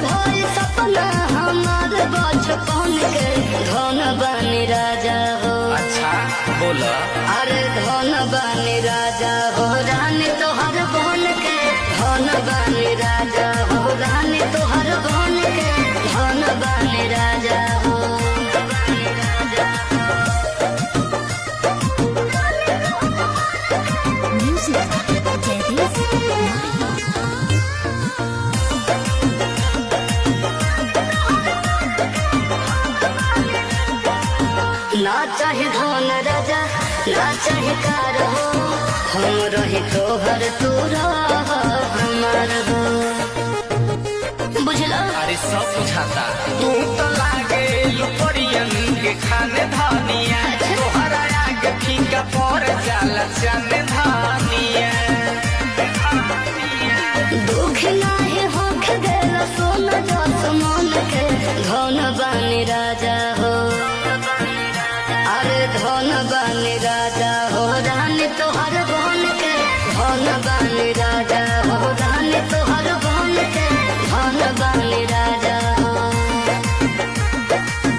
भाई सपना हमार बचपन के धन बनी राजा हो। अच्छा बोला। अरे धन बनी राजा हो रानी तोहर बन के धन बनी राजा हो रानी तोहर बन के धन बनी राजा हो। ना चाहे धन राजा ना चाहे कार हो हम रहे तोहर तू रह हमार हो। बुझला। अरे सब बुझाता। तू तो लागे लुपरियन के खाने धानिया तोहरा आगे फीका पर जाला जाने धानिया। दुख नाही होख देला सोना जस मन के धन बनी राजा हो। अरे धन बनी राजा